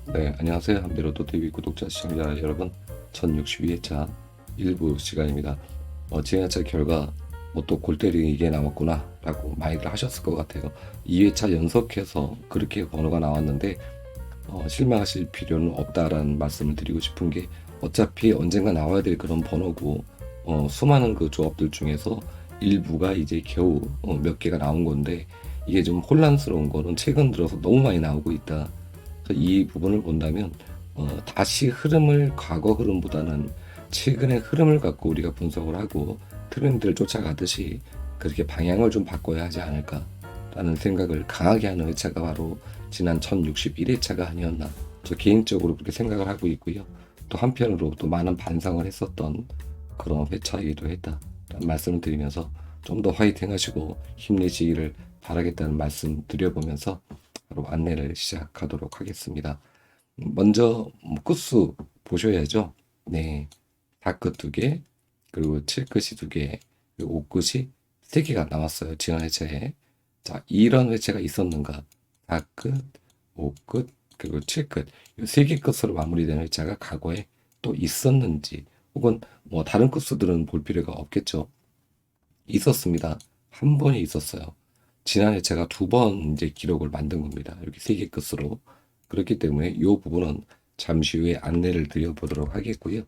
네, 안녕하세요. 한비로또 TV 구독자 시청자 여러분, 1062회차 일부 시간입니다. 지난차 결과 또 골 때리게 나왔구나 라고 많이들 하셨을 것 같아요. 2회차 연속해서 그렇게 번호가 나왔는데 실망하실 필요는 없다라는 말씀을 드리고 싶은 게, 어차피 언젠가 나와야 될 그런 번호고, 수많은 그 조합들 중에서 일부가 이제 겨우 몇 개가 나온 건데, 이게 좀 혼란스러운 거는 최근 들어서 너무 많이 나오고 있다. 이 부분을 본다면 다시 흐름을, 과거 흐름보다는 최근의 흐름을 갖고 우리가 분석을 하고 트렌드를 쫓아가듯이 그렇게 방향을 좀 바꿔야 하지 않을까라는 생각을 강하게 하는 회차가 바로 지난 1061회차가 아니었나, 저 개인적으로 그렇게 생각을 하고 있고요. 또 한편으로 또 많은 반성을 했었던 그런 회차이기도 했다라는 말씀을 드리면서, 좀 더 화이팅 하시고 힘내시기를 바라겠다는 말씀 드려보면서 바로 안내를 시작하도록 하겠습니다. 먼저 끝수 보셔야죠. 네, 다끝 2개, 그리고 7끝이 2개, 그리고 5끝이 3개가 나왔어요. 지난 회차에. 자, 이런 회차가 있었는가? 다끝, 5끝, 그리고 7끝, 이 3개 끝으로 마무리된 회차가 과거에 또 있었는지, 혹은 뭐 다른 끝수들은 볼 필요가 없겠죠. 있었습니다. 한 번이 있었어요. 지난해 제가 2번 이제 기록을 만든 겁니다. 이렇게 3개 끝으로. 그렇기 때문에 이 부분은 잠시 후에 안내를 드려보도록 하겠고요.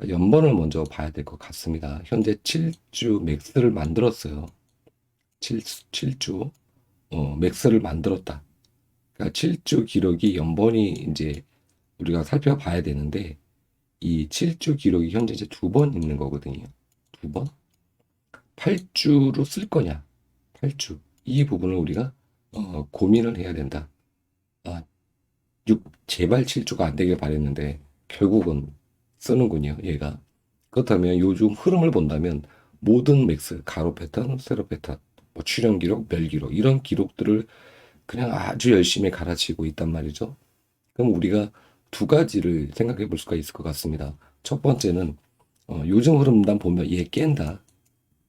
연번을 먼저 봐야 될 것 같습니다. 현재 7주 맥스를 만들었어요. 7주 맥스를 만들었다. 그러니까 7주 기록이 연번이 이제 우리가 살펴봐야 되는데, 이 7주 기록이 현재 이제 2번 있는 거거든요. 2번? 8주로 쓸 거냐? 8주. 이 부분을 우리가 고민을 해야 된다. 아, 제발 7주가 안 되길 바랬는데 결국은 쓰는군요, 얘가. 그렇다면 요즘 흐름을 본다면 모든 맥스, 가로 패턴, 세로 패턴, 뭐 출현 기록, 멸 기록, 이런 기록들을 그냥 아주 열심히 갈아치고 있단 말이죠. 그럼 우리가 두 가지를 생각해 볼 수가 있을 것 같습니다. 첫 번째는 요즘 흐름만 보면 얘 깬다.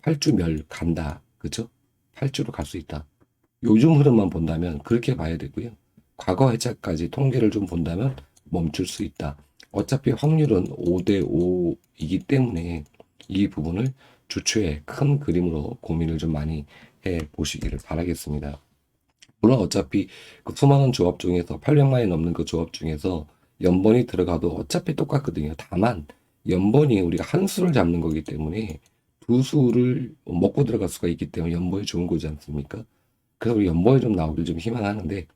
8주 멸 간다. 그죠? 8주로 갈 수 있다. 요즘 흐름만 본다면 그렇게 봐야 되고요. 과거 회차까지 통계를 좀 본다면 멈출 수 있다. 어차피 확률은 5대 5이기 때문에 이 부분을 주초에 큰 그림으로 고민을 좀 많이 해 보시기를 바라겠습니다. 물론 어차피 그 수많은 조합 중에서 800만이 넘는 그 조합 중에서 연번이 들어가도 어차피 똑같거든요. 다만 연번이 우리가 한 수를 잡는 거기 때문에 두 수를 먹고 들어갈 수가 있기 때문에 연번이 좋은 거지 않습니까? 그래서 우리 연번이 좀 나오길 좀 희망하는데,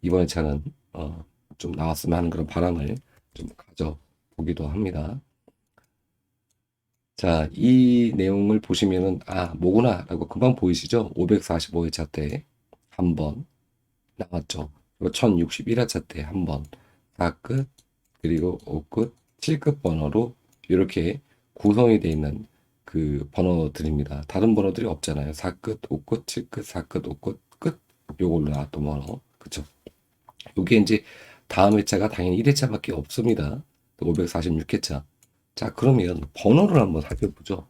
이번에 차는 좀 나왔으면 하는 그런 바람을 좀 가져보기도 합니다. 자, 이 내용을 보시면은 뭐구나 라고 금방 보이시죠? 545회차 때 한 번 나왔죠. 그리고 1061회차 때 한 번, 4끝, 그리고 5끝, 7끝 번호로 이렇게 구성이 되어 있는 그 번호들입니다. 다른 번호들이 없잖아요. 4끝, 5끝, 7끝, 4끝, 5끝, 끝. 요걸로 나왔던 번호. 그쵸? 요게 이제 다음 회차가 당연히 1회차밖에 없습니다. 546회차. 자, 그러면 번호를 한번 살펴보죠.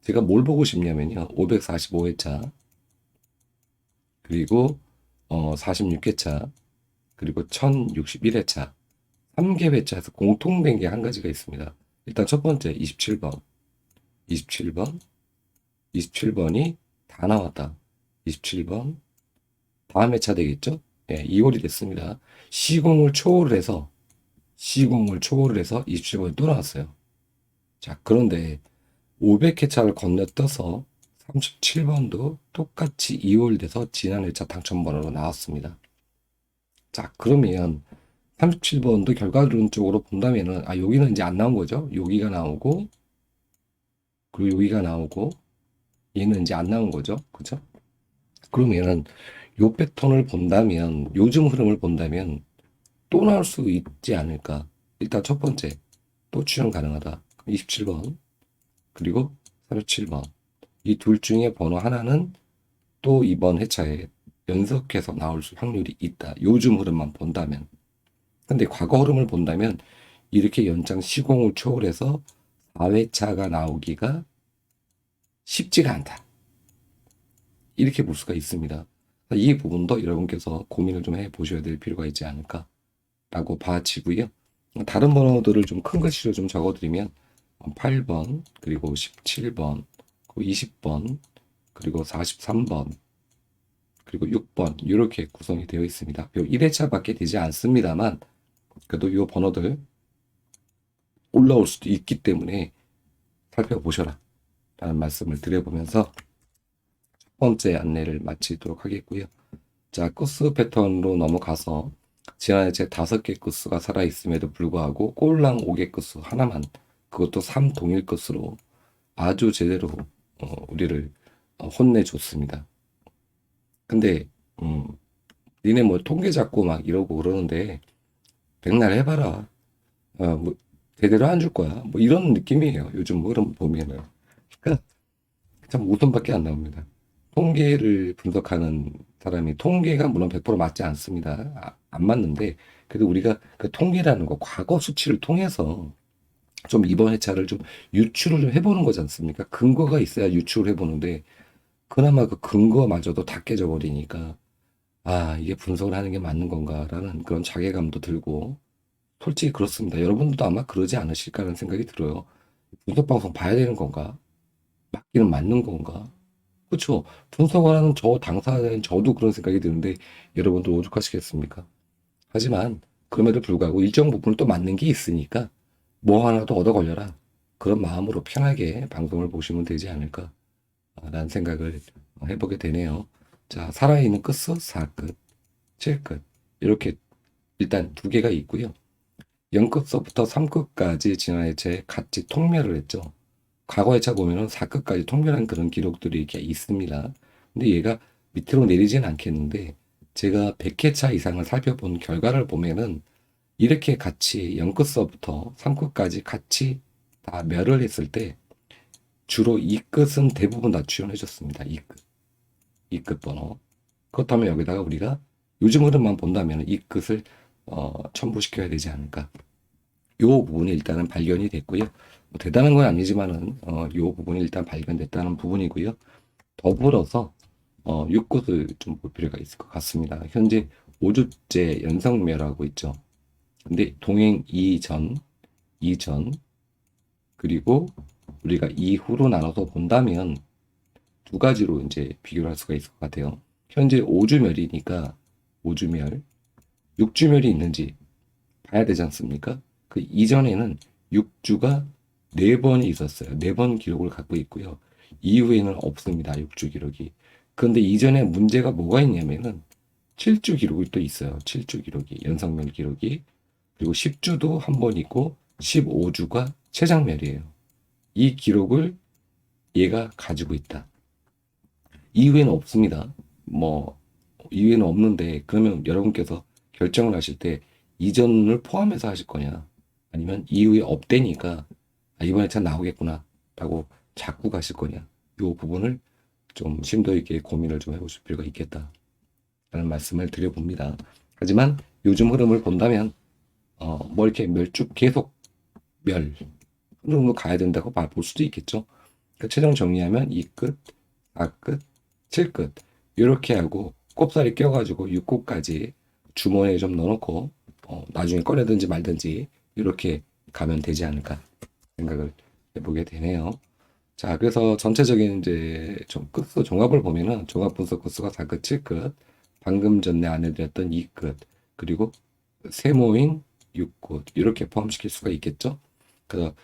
제가 뭘 보고 싶냐면요. 545회차, 그리고 46회차, 그리고 1061회차, 3개 회차에서 공통된 게 한 가지가 있습니다. 일단 첫 번째 27번, 27번, 27번이 다 나왔다. 27번, 다음 회차 되겠죠? 예, 2월이 됐습니다. 시공을 초월을 해서 27번이 또 나왔어요. 자, 그런데 500회차를 건너뛰어서 37번도 똑같이 2월 돼서 지난 회차 당첨번호로 나왔습니다. 자, 그러면 37번도 결과론적으로 본다면은, 여기는 이제 안 나온 거죠. 여기가 나오고, 그리고 여기가 나오고, 얘는 이제 안 나온 거죠. 그죠? 그러면은, 요 패턴을 본다면, 요즘 흐름을 본다면, 또 나올 수 있지 않을까. 일단 첫 번째, 또 출현 가능하다. 27번, 그리고 37번. 이 둘 중에 번호 하나는 또 이번 회차에 연속해서 나올 확률이 있다. 요즘 흐름만 본다면. 근데 과거 흐름을 본다면 이렇게 연장 시공을 초월해서 4회차가 나오기가 쉽지가 않다. 이렇게 볼 수가 있습니다. 이 부분도 여러분께서 고민을 좀 해보셔야 될 필요가 있지 않을까 라고 봐지고요. 다른 번호들을 좀 큰 글씨로 좀 적어드리면 8번, 그리고 17번, 그리고 20번, 그리고 43번, 그리고 6번 이렇게 구성이 되어 있습니다. 요 1회차밖에 되지 않습니다만 그래도 요 번호들 올라올 수도 있기 때문에 살펴보셔라 라는 말씀을 드려보면서 첫 번째 안내를 마치도록 하겠고요. 자, 코스 패턴으로 넘어가서 지난해 제 5개 코스가 살아있음에도 불구하고 꼴랑 5개 코스 하나만, 그것도 3동일 코스로 아주 제대로 우리를 혼내줬습니다. 근데 니네 뭐 통계 잡고 막 이러고 그러는데 백날 해봐라. 뭐 제대로 안 줄 거야. 뭐 이런 느낌이에요. 요즘 흐름 보면은. 그러니까 참 웃음밖에 안 나옵니다. 통계를 분석하는 사람이 통계가 물론 100% 맞지 않습니다. 안 맞는데 그래도 우리가 그 통계라는 거 과거 수치를 통해서 좀 이번 회차를 좀 유추를 좀 해보는 거지 않습니까? 근거가 있어야 유추를 해보는데 그나마 그 근거마저도 다 깨져 버리니까 아 이게 분석을 하는 게 맞는 건가라는 그런 자괴감도 들고 솔직히 그렇습니다. 여러분들도 아마 그러지 않으실까라는 생각이 들어요. 분석 방송 봐야 되는 건가? 맞기는 맞는 건가? 그렇죠. 분석을 하는 저 당사자인 저도 그런 생각이 드는데 여러분도 오죽하시겠습니까? 하지만 그럼에도 불구하고 일정 부분은 또 맞는 게 있으니까 뭐 하나 도 얻어 걸려라. 그런 마음으로 편하게 방송을 보시면 되지 않을까라는 생각을 해보게 되네요. 자, 살아있는 끝수 4끝, 7끝 이렇게 일단 두 개가 있고요. 0끝서부터 3끝까지 지난 해체 같이 통멸을 했죠. 과거 회차 보면은 4끝까지 통멸한 그런 기록들이 이렇게 있습니다. 근데 얘가 밑으로 내리진 않겠는데 제가 100회차 이상을 살펴본 결과를 보면은 이렇게 같이 0끝서부터 3끝까지 같이 다 멸을 했을 때 주로 2끝은 대부분 다 출연해 줬습니다. 2끝. 2끝 번호. 그렇다면 여기다가 우리가 요즘 흐름만 본다면 2끝을 첨부시켜야 되지 않을까. 요 부분이 일단은 발견이 됐고요. 뭐 대단한 건 아니지만은 요 부분이 일단 발견됐다는 부분이고요. 더불어서 6곳을 좀 볼 필요가 있을 것 같습니다. 현재 5주째 연성멸하고 있죠. 근데 동행 이전 그리고 우리가 이후로 나눠서 본다면 두 가지로 이제 비교를 할 수가 있을 것 같아요. 현재 5주멸이니까 5주멸, 6주멸이 있는지 봐야 되지 않습니까? 그 이전에는 6주가 4번이 있었어요. 4번 기록을 갖고 있고요. 이후에는 없습니다. 6주 기록이. 그런데 이전에 문제가 뭐가 있냐면은 7주 기록이 또 있어요. 7주 기록이, 연상멸 기록이. 그리고 10주도 한 번 있고 15주가 최장멸이에요. 이 기록을 얘가 가지고 있다. 이후에는 없습니다. 뭐 이후에는 없는데 그러면 여러분께서 결정을 하실 때 이전을 포함해서 하실 거냐 아니면 이후에 없대니까 아, 이번에 참 나오겠구나 라고 자꾸 가실 거냐 이 부분을 좀 심도 있게 고민을 좀 해보실 필요가 있겠다 라는 말씀을 드려봅니다. 하지만 요즘 흐름을 본다면 뭐 이렇게 멸쭉 계속 멸 흐름으로 가야 된다고 볼 수도 있겠죠. 그러니까 최종 정리하면 2끝, 4끝, 7끝 이렇게 하고 꼽사리 껴가지고 6끝까지 주머니에 좀 넣어놓고 나중에 꺼내든지 말든지 이렇게 가면 되지 않을까 생각을 해보게 되네요. 자, 그래서 전체적인 이제 좀 끝수 종합을 보면은 종합 분석 끝수가 4끝, 7끝, 방금 전에 안내드렸던 2끝, 그리고 세모인 6끝 이렇게 포함시킬 수가 있겠죠. 그래서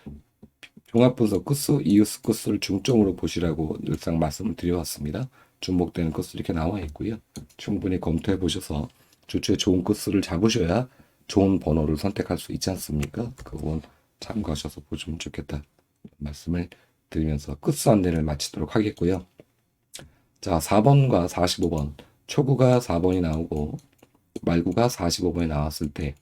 종합 분석 끝수, 이웃 끝수를 중점으로 보시라고 늘상 말씀을 드려왔습니다. 주목되는 끝수 이렇게 나와 있고요. 충분히 검토해 보셔서 주초에 좋은 끝수를 잡으셔야 좋은 번호를 선택할 수 있지 않습니까? 그 부분 참고하셔서 보시면 좋겠다 말씀을 드리면서 끝수 안내를 마치도록 하겠고요. 자, 4번과 45번 초구가 4번이 나오고 말구가 45번이 나왔을 때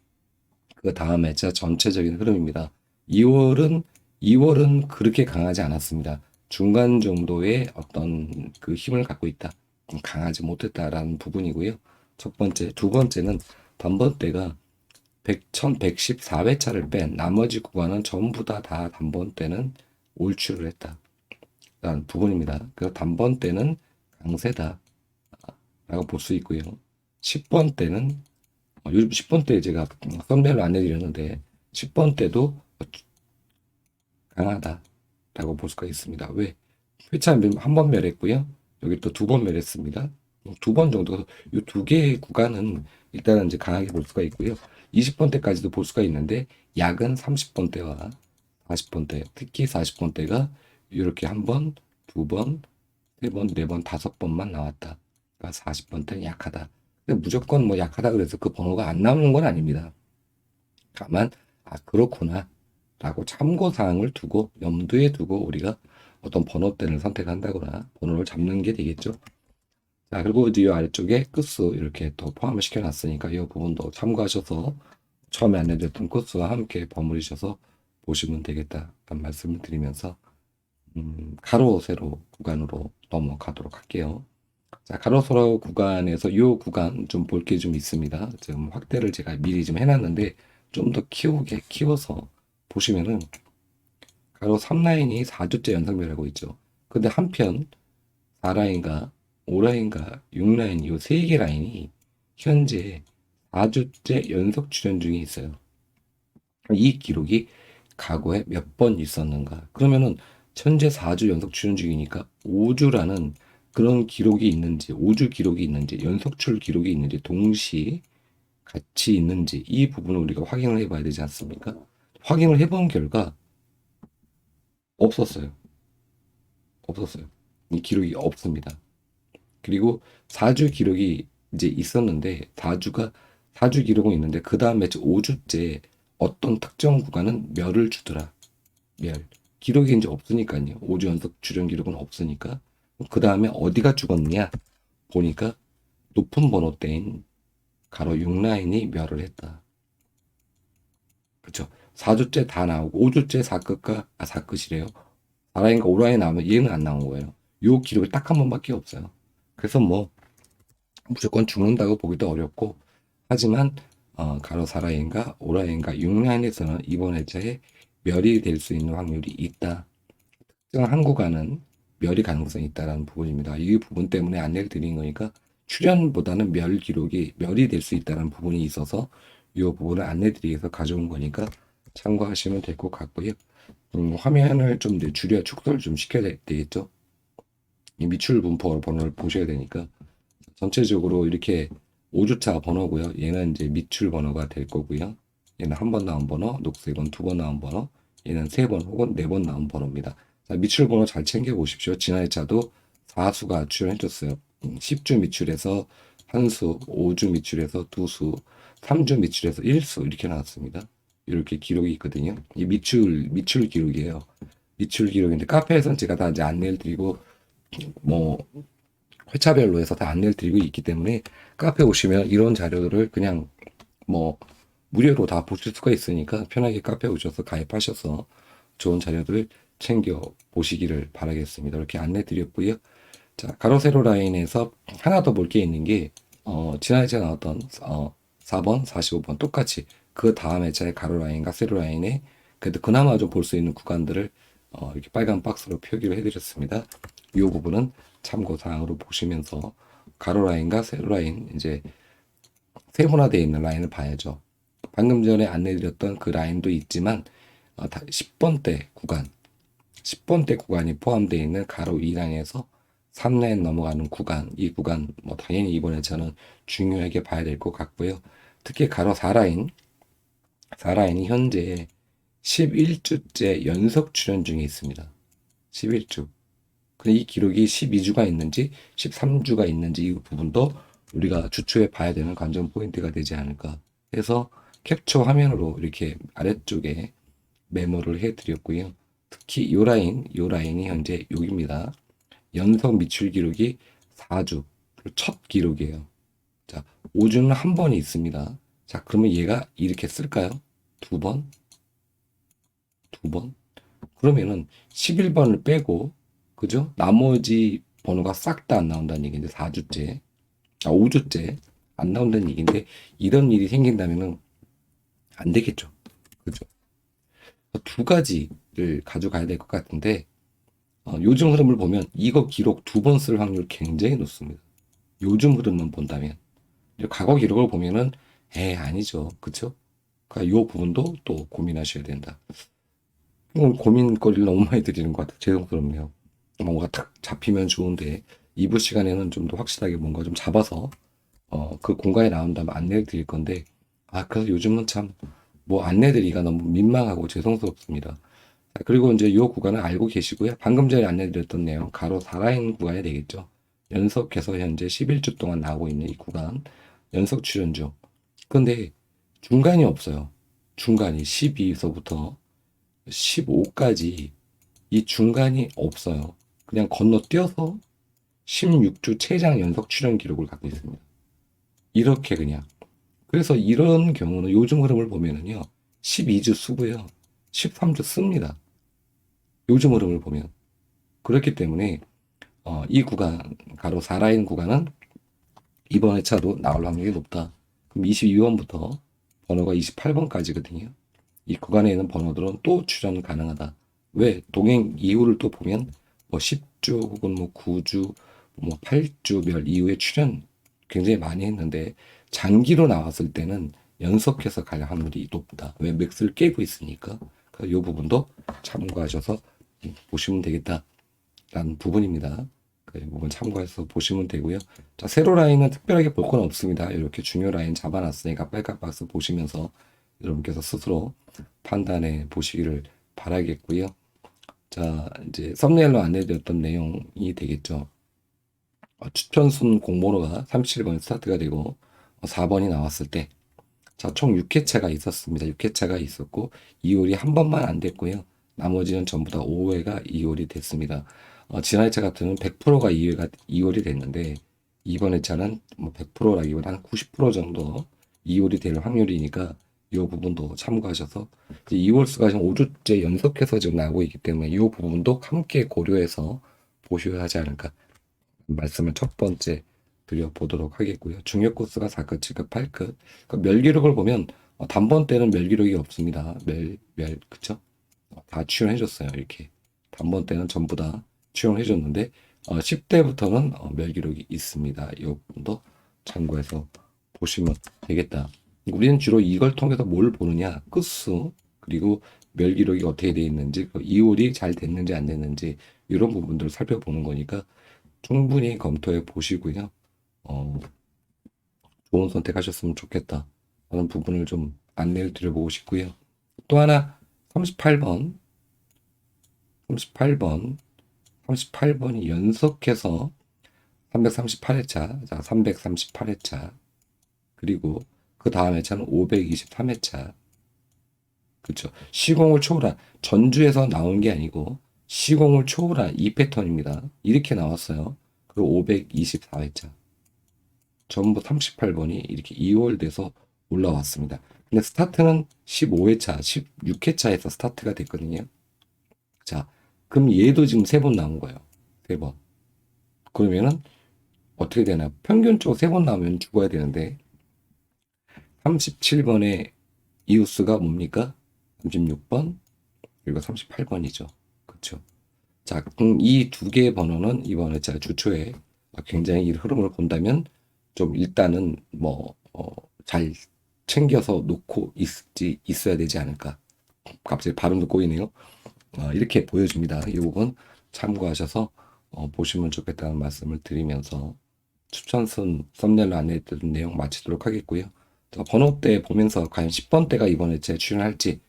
그 다음 해자 전체적인 흐름입니다. 2월은 그렇게 강하지 않았습니다. 중간 정도의 어떤 그 힘을 갖고 있다. 강하지 못했다라는 부분이고요. 첫 번째, 두 번째는 단번대가 1114회차를 뺀 나머지 구간은 전부 다 단번대는 올출을 했다. 라는 부분입니다. 그래서 단번대는 강세다. 라고 볼 수 있고요. 10번대는 요즘 10번 때 제가 썸네일로 안내드렸는데 10번 때도 강하다라고 볼 수가 있습니다. 왜? 회차 한 번 멸했고요. 여기 또 두 번 멸했습니다. 두 번 정도, 이 두 개의 구간은 일단은 이제 강하게 볼 수가 있고요. 20번 대까지도 볼 수가 있는데, 약은 30번 대와 40번 대, 특히 40번 대가 이렇게 한 번, 두 번, 세 번, 네 번, 다섯 번만 나왔다. 그러니까 40번 대는 약하다. 근데 무조건 뭐 약하다 그래서 그 번호가 안 나오는 건 아닙니다. 다만, 아, 그렇구나. 라고 참고사항을 두고, 염두에 두고 우리가 어떤 번호대를 선택한다거나 번호를 잡는 게 되겠죠. 자, 그리고 이제 이 아래쪽에 끝수 이렇게 또 포함을 시켜놨으니까 이 부분도 참고하셔서 처음에 안내드렸던 끝수와 함께 버무리셔서 보시면 되겠다라는 말씀을 드리면서 가로, 세로 구간으로 넘어가도록 할게요. 자, 가로, 세로 구간에서 이 구간 좀 볼 게 좀 있습니다. 지금 확대를 제가 미리 좀 해놨는데 좀 더 키워서 보시면은 가로 3라인이 4주째 연상별하고 있죠. 근데 한편 4라인과 5라인과 6라인 이 세 개 라인이 현재 4주째 연속 출현 중에 있어요. 이 기록이 과거에 몇 번 있었는가? 그러면은 현재 4주 연속 출현 중이니까 5주라는 그런 기록이 있는지, 5주 기록이 있는지, 연속출 기록이 있는지, 동시 같이 있는지 이 부분을 우리가 확인을 해봐야 되지 않습니까? 확인을 해본 결과 없었어요. 없었어요. 이 기록이 없습니다. 그리고 4주 기록이 이제 있었는데 4주 기록은 있는데 그 다음에 5주째 어떤 특정 구간은 멸을 주더라. 멸. 기록이 이제 없으니까요. 5주 연속 출연 기록은 없으니까. 그 다음에 어디가 죽었느냐 보니까 높은 번호대인 가로 6라인이 멸을 했다. 그렇죠. 4주째 다 나오고 5주째 4끝이래요. 4라인과 5라인 나오면 얘는 안 나온 거예요. 요 기록이 딱 한 번밖에 없어요. 그래서 뭐 무조건 죽는다고 보기도 어렵고 하지만 가로 4라인과 5라인과 6라인에서는 이번 회차에 멸이 될 수 있는 확률이 있다. 특정한 한 구간은 멸이 가능성이 있다는 부분입니다. 이 부분 때문에 안내를 드린 거니까 출연보다는 멸 기록이 멸이 될 수 있다는 부분이 있어서 이 부분을 안내드리기 위해서 가져온 거니까 참고하시면 될 것 같고요. 화면을 좀 축소를 좀 시켜야 되겠죠. 이 미출 분포 번호를 보셔야 되니까 전체적으로 이렇게 5주차 번호고요. 얘는 이제 미출 번호가 될 거고요. 얘는 한 번 나온 번호, 녹색은 두 번 나온 번호, 얘는 세 번 혹은 네 번 나온 번호입니다. 자, 미출 번호 잘 챙겨 보십시오. 지난 회차도 4수가 출연해줬어요. 10주 미출에서 한 수, 5주 미출에서 두 수, 3주 미출에서 1수 이렇게 나왔습니다. 이렇게 기록이 있거든요. 이 미출 기록이에요. 미출 기록인데 카페에서는 제가 다 이제 안내를 드리고 뭐 회차별로 해서 다 안내를 드리고 있기 때문에 카페 오시면 이런 자료들을 그냥 뭐 무료로 다 보실 수가 있으니까 편하게 카페 오셔서 가입하셔서 좋은 자료들을 챙겨 보시기를 바라겠습니다. 이렇게 안내 드렸고요. 자, 가로 세로 라인에서 하나 더 볼 게 있는 게 지난 회차에 나왔던 4번, 45번 똑같이 그 다음 회차의 가로 라인과 세로 라인에 그래도 그나마 좀 볼 수 있는 구간들을 이렇게 빨간 박스로 표기를 해드렸습니다. 이 부분은 참고 사항으로 보시면서 가로 라인과 세로 라인 이제 세분화되어 있는 라인을 봐야죠. 방금 전에 안내드렸던 그 라인도 있지만 10번대 구간 10번대 구간이 포함되어 있는 가로 2라인에서 3라인 넘어가는 구간 이 구간 뭐 당연히 이번에 저는 중요하게 봐야 될 것 같고요. 특히 가로 4라인이 현재 11주째 연속 출연 중에 있습니다. 11주. 근데 이 기록이 12주가 있는지 13주가 있는지 이 부분도 우리가 주초에 봐야 되는 관전 포인트가 되지 않을까 해서 캡처 화면으로 이렇게 아래쪽에 메모를 해드렸고요. 특히 요 라인이 현재 여기입니다. 연속 미출 기록이 4주 첫 기록이에요. 자, 5주는 한 번이 있습니다. 자, 그러면 얘가 이렇게 쓸까요? 두 번? 그러면은 11번을 빼고 그죠? 나머지 번호가 싹 다 안 나온다는 얘기인데 4주째 5주째 안 나온다는 얘기인데 이런 일이 생긴다면은 안 되겠죠. 그죠? 두 가지를 가져가야 될 것 같은데 요즘 흐름을 보면 이거 기록 두 번 쓸 확률 굉장히 높습니다. 요즘 흐름만 본다면 과거 기록을 보면은 아니죠. 그쵸? 그러니까 요 부분도 또 고민하셔야 된다. 오늘 고민거리를 너무 많이 드리는 것 같아요. 죄송스럽네요. 뭔가 딱 잡히면 좋은데 2부 시간에는 좀 더 확실하게 뭔가 좀 잡아서 그 공간에 나온 다음에 안내를 드릴 건데 그래서 요즘은 참 뭐 안내 드리기가 너무 민망하고 죄송스럽습니다. 자, 그리고 이제 요 구간을 알고 계시고요. 방금 전에 안내 드렸던 내용 가로 4라인 구간이 되겠죠. 연속해서 현재 11주 동안 나오고 있는 이 구간 연속 출연 중. 근데 중간이 없어요. 중간이 12에서부터 15까지 이 중간이 없어요. 그냥 건너뛰어서 16주 최장 연속 출연 기록을 갖고 있습니다. 이렇게 그냥. 그래서 이런 경우는 요즘 흐름을 보면은요. 12주 쓰고요. 13주 씁니다. 요즘 흐름을 보면. 그렇기 때문에 이 구간, 가로 4라인 구간은 이번 회차도 나올 확률이 높다. 그럼 22번부터 번호가 28번까지거든요. 이 구간에 있는 번호들은 또 출연 가능하다. 왜? 동행 이후를 또 보면 뭐 10주 혹은 뭐 9주, 뭐 8주 별 이후에 출연 굉장히 많이 했는데 장기로 나왔을 때는 연속해서 갈 확률이 높다. 왜? 맥스를 깨고 있으니까. 이 부분도 참고하셔서 보시면 되겠다라는 부분입니다. 이 부분 참고해서 보시면 되고요. 자, 세로 라인은 특별하게 볼 건 없습니다. 이렇게 중요 라인 잡아놨으니까 빨간 박스 보시면서 여러분께서 스스로 판단해 보시기를 바라겠고요. 자, 이제 썸네일로 안내드렸던 내용이 되겠죠. 추천순 공모로가 37번이 스타트가 되고 4번이 나왔을 때, 자, 총 6회차가 있었습니다. 6회차가 있었고 2홀이 한 번만 안 됐고요. 나머지는 전부 다 5회가 2홀이 됐습니다. 지난 회차 같은 경우는 100%가 2홀이 됐는데 이번 회차는 뭐 100%라기보다 한 90% 정도 2홀이 될 확률이니까 이 부분도 참고하셔서 2홀수가 지금 5주째 연속해서 지금 나오고 있기 때문에 이 부분도 함께 고려해서 보셔야 하지 않을까 말씀을 첫 번째 드려보도록 하겠고요. 중요 코스가 4급, 7급, 8급. 그러니까 멸 기록을 보면 단번 때는 멸 기록이 없습니다. 그쵸? 다 출연해줬어요. 이렇게. 단번 때는 전부 다 출연해줬는데 10대부터는 멸 기록이 있습니다. 이 부분도 참고해서 보시면 되겠다. 우리는 주로 이걸 통해서 뭘 보느냐? 끝수 그리고 멸 기록이 어떻게 되어 있는지, 그 이홀이 잘 됐는지 안 됐는지 이런 부분들을 살펴보는 거니까 충분히 검토해 보시고요. 좋은 선택하셨으면 좋겠다. 라는 부분을 좀 안내를 드려보고 싶고요. 또 하나 38번, 38번, 38번이 연속해서 338회차, 자 338회차, 그리고 그 다음 회차는 523회차. 그렇죠. 시공을 초월한 전주에서 나온 게 아니고 시공을 초월한 이 패턴입니다. 이렇게 나왔어요. 그리고 524회차. 전부 38번이 이렇게 2월 돼서 올라왔습니다. 근데 스타트는 15회차, 16회차에서 스타트가 됐거든요. 자, 그럼 얘도 지금 3번 나온 거예요. 3번. 그러면은 어떻게 되나? 평균적으로 3번 나오면 죽어야 되는데 37번의 이웃수가 뭡니까? 36번 그리고 38번이죠. 그렇죠. 자, 그럼 이 두 개의 번호는 이번에 제가 주초에 굉장히 이 흐름을 본다면 좀 일단은 잘 챙겨서 놓고 있어야 되지 않을까. 갑자기 발음도 꼬이네요. 이렇게 보여줍니다. 이 부분 참고하셔서 보시면 좋겠다는 말씀을 드리면서 추천순 썸네일로 안내해드린 내용 마치도록 하겠고요. 번호대 보면서 과연 10번대가 이번에 제 출연할지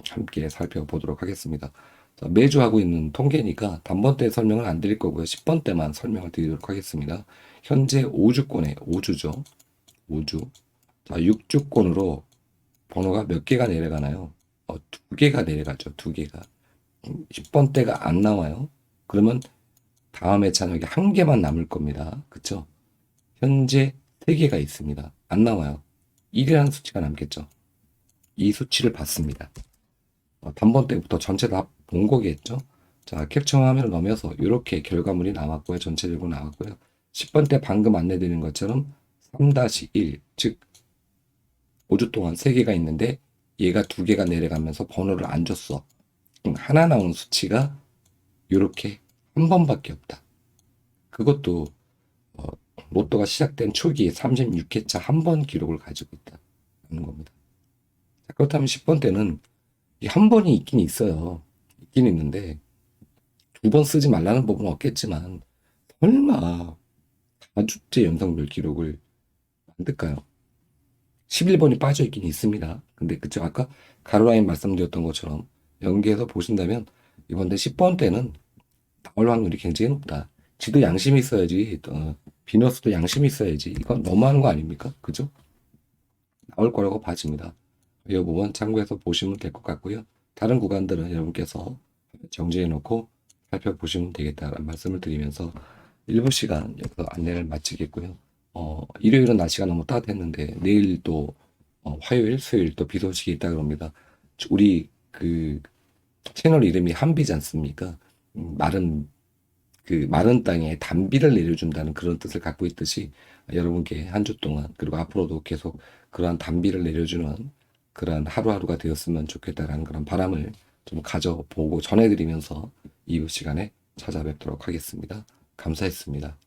함께 살펴보도록 하겠습니다. 자, 매주 하고 있는 통계니까 단번대 설명은 안 드릴 거고요. 10번대만 설명을 드리도록 하겠습니다. 현재 5주권에 5주죠. 5주. 자, 6주권으로 번호가 몇 개가 내려가나요? 2개가 내려가죠. 2개가. 10번대가 안 나와요. 그러면 다음 회차는 여기 1개만 남을 겁니다. 그쵸? 현재 3개가 있습니다. 안 나와요. 1이라는 수치가 남겠죠. 이 수치를 봤습니다. 단번 때부터 전체 다 본 거겠죠. 자, 캡처 화면을 넣으면서 이렇게 결과물이 나왔고요. 전체적으로 나왔고요. 10번 때 방금 안내드린 것처럼 3-1, 즉 5주 동안 3개가 있는데 얘가 2개가 내려가면서 번호를 안 줬어. 그럼 하나 나온 수치가 이렇게 한 번밖에 없다. 그것도 로또가 시작된 초기 36회차 한 번 기록을 가지고 있다. 하는 겁니다. 자, 그렇다면 10번 때는 이 한 번이 있긴 있어요. 있긴 있는데 두 번 쓰지 말라는 법은 없겠지만 설마 4주째 연속별 기록을 만들까요? 11번이 빠져 있긴 있습니다. 근데 그쵸 아까 가로라인 말씀드렸던 것처럼 연계해서 보신다면 이번에 10번 때는 나올 확률이 굉장히 높다. 지도 양심이 있어야지. 비너스도 양심이 있어야지. 이건 너무하는 거 아닙니까? 그죠? 나올 거라고 봐집니다. 이 부분 참고해서 보시면 될 것 같고요. 다른 구간들은 여러분께서 정지해 놓고 살펴보시면 되겠다라는 말씀을 드리면서 일부 시간 여기서 안내를 마치겠고요. 일요일은 날씨가 너무 따뜻했는데 내일 또 화요일, 수요일 또 비 소식이 있다 그럽니다. 우리 그 채널 이름이 한비지 않습니까? 마른 땅에 단비를 내려준다는 그런 뜻을 갖고 있듯이 여러분께 한 주 동안 그리고 앞으로도 계속 그러한 단비를 내려주는 그러한 하루하루가 되었으면 좋겠다라는 그런 바람을 좀 가져보고 전해드리면서 이후 시간에 찾아뵙도록 하겠습니다. 감사했습니다.